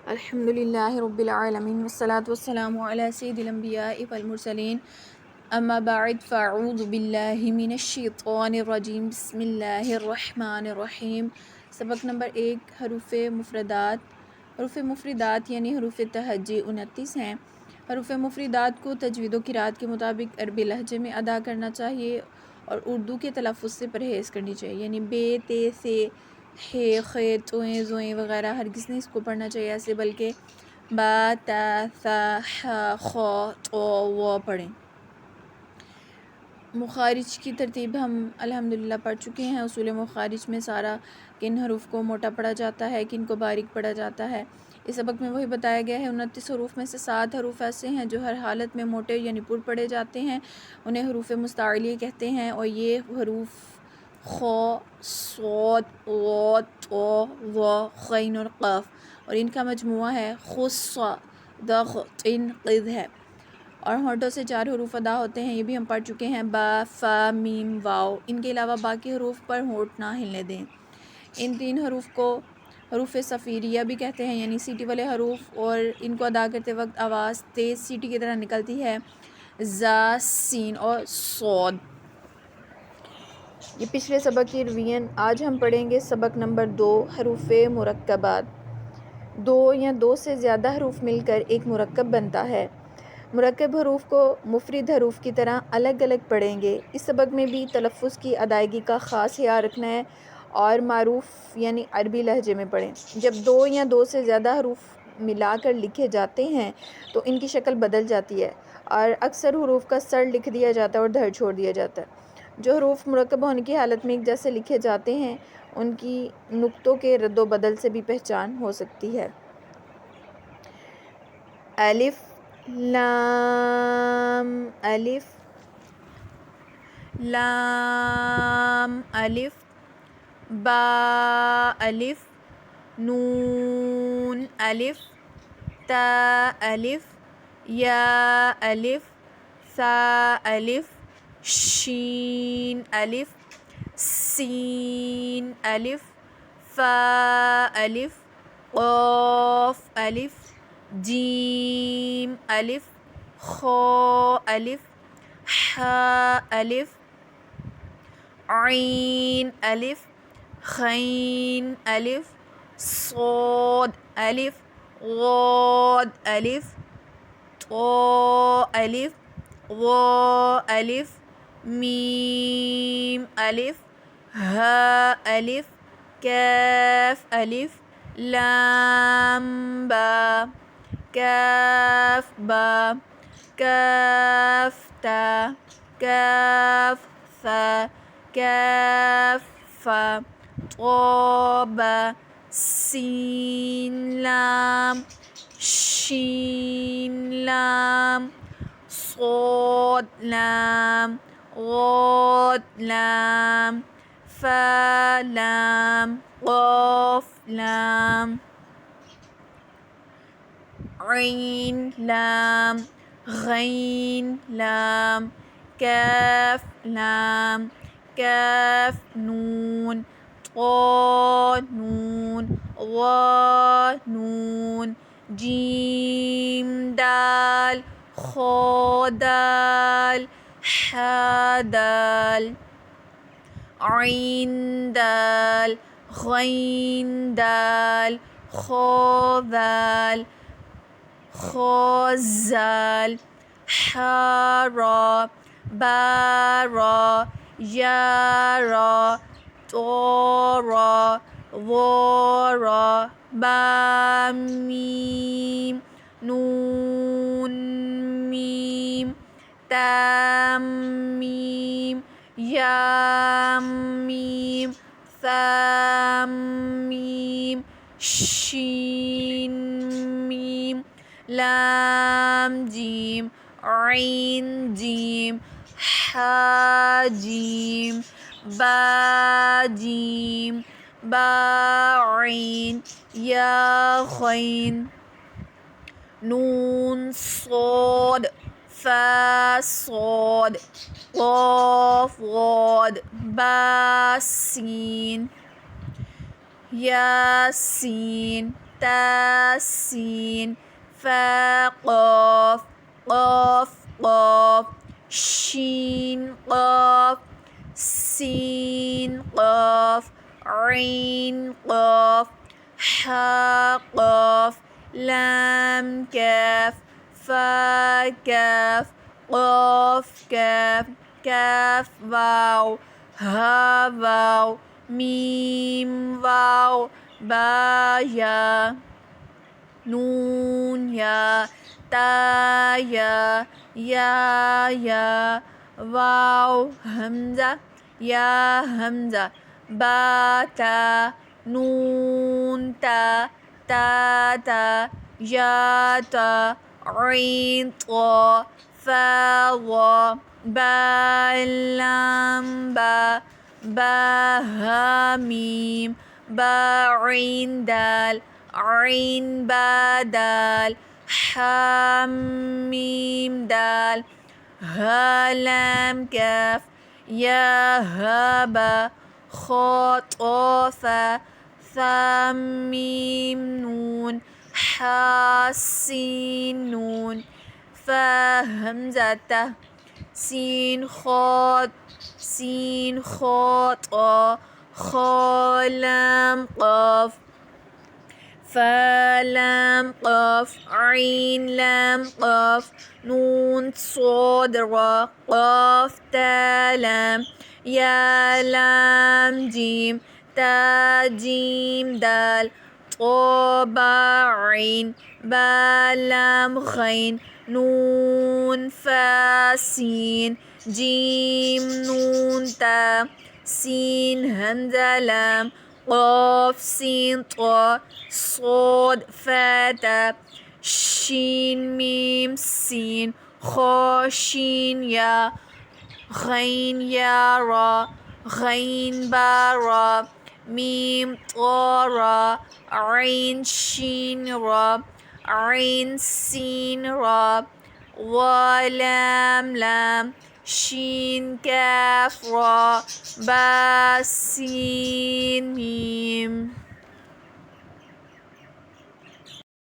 الحمد للہ رب العالمین والصلاة والسلام علی سید الانبیاء والمرسلین اما بعد فاعوذ باللہ من الشیطان الرجیم بسم اللہ الرحمن الرحیم۔ سبق نمبر 1 حروف مفردات۔ حروف مفردات یعنی حروف تہجی 29 ہیں۔ حروف مفردات کو تجوید و قرات کے مطابق عربی لہجے میں ادا کرنا چاہیے اور اردو کے تلفظ سے پرہیز کرنی چاہیے، یعنی بے، تے، سے، ہے، خے، توئیں، زوئیں وغیرہ ہرگز نہیں اس کو پڑھنا چاہیے ایسے، بلکہ با، تا، ثا، حا، خا، طو، و پڑھیں۔ مخارج کی ترتیب ہم الحمدللہ پڑھ چکے ہیں۔ اصول مخارج میں سارا کن حروف کو موٹا پڑھا جاتا ہے، کن کو باریک پڑھا جاتا ہے۔ اس سبق میں وہی بتایا گیا ہے۔ 29 حروف میں سے 7 حروف ایسے ہیں جو ہر حالت میں موٹے یعنی پر پڑھے جاتے ہیں، انہیں حروف مستعلیہ کہتے ہیں، اور یہ حروف خ، صاد، ض، ط، ظ، غین اور قاف، اور ان کا مجموعہ ہے خص، دغ، طن، قذ ہے، اور ہونٹوں سے 4 حروف ادا ہوتے ہیں، یہ بھی ہم پڑھ چکے ہیں، با، فا، میم، واو۔ ان کے علاوہ باقی حروف پر ہونٹ نہ ہلنے دیں۔ ان 3 حروف کو حروف صفیریہ بھی کہتے ہیں، یعنی سیٹی والے حروف، اور ان کو ادا کرتے وقت آواز تیز سیٹی کی طرح نکلتی ہے، زا، سین اور صاد۔ یہ پچھلے سبق کی ریویژن۔ آج ہم پڑھیں گے سبق نمبر 2 حروف مرکبات۔ 2 یا 2 سے زیادہ حروف مل کر ایک مرکب بنتا ہے۔ مرکب حروف کو مفرد حروف کی طرح الگ الگ پڑھیں گے۔ اس سبق میں بھی تلفظ کی ادائیگی کا خاص خیال رکھنا ہے اور معروف یعنی عربی لہجے میں پڑھیں۔ جب 2 یا 2 سے زیادہ حروف ملا کر لکھے جاتے ہیں تو ان کی شکل بدل جاتی ہے، اور اکثر حروف کا سر لکھ دیا جاتا ہے اور دھڑ چھوڑ دیا جاتا ہے۔ جو حروف مرکب ہونے کی حالت میں ایک جیسے لکھے جاتے ہیں ان کی نقطوں کے رد و بدل سے بھی پہچان ہو سکتی ہے۔ الف، لام، الف، لام، الف، با، الف، نون، الف، تا، الف، یا، الف، ثا، الف، شین، الف، سین، الف، فا، الف، قاف، الف، جیم، الف، خا، الف، حا، الف، عین، الف، غین، الف، صاد، الف، غاد، الف، طا، الف، ظا، الف، میم، الف، ہا، الف، کاف، الف، لام، با، کاف، با، کاف، تا، کاف، ثا، کاف، فا، طا، با، سین، لام، شین، لام، صاد، لام، غاد، لام، فا، لام، قاف، لام، عین، لام، غین، لام، کاف، لام، کاف، نون، طا، نون، ظا، نون، جیم، دال، خا، دال، حا، دال، عین، دال، غین، دال، خا، ذال، خا، زال، حا، را، با، را، یا، را، طا، را، ظا، را، با، میم، نون، میم، تا، میم، یا، میم، ثا، میم، شین، میم، لام، جیم، عین، جیم، حا، جیم، با، جیم، با، عین، یا، غین، نون، صاد، فا، صاد، قاف، غاد، با، سین، یا، سین، تا سين فا قاف قاف قاف شين قاف سين قاف عين قاف حا قاف لام كاف فا كاف قاف كاف كاف واو ها واو ميم واو با يا نون يا تا يا واو همزة يا همزة با تا نون تا يا تا عين طا فا ظا با لام با ها ميم با عين دال عين با دال حاميم دال ها لام كاف يا هابا خاطافا ثاميم نون حاسين نون فهمزة سين خاطا خالام قاف فلام قاف عين لام قاف نون صاد را قاف تا لام يا لام جيم تا جيم دال طا با عين با لام غين نون فا سين جيم نون تا سين همزة لام قاف سين طا صاد فاتا شين ميم سين خاشين يا غين يا را غين با را ميم طا را عين شين را عين سين را ولام لام شين كاف را با سين ميم.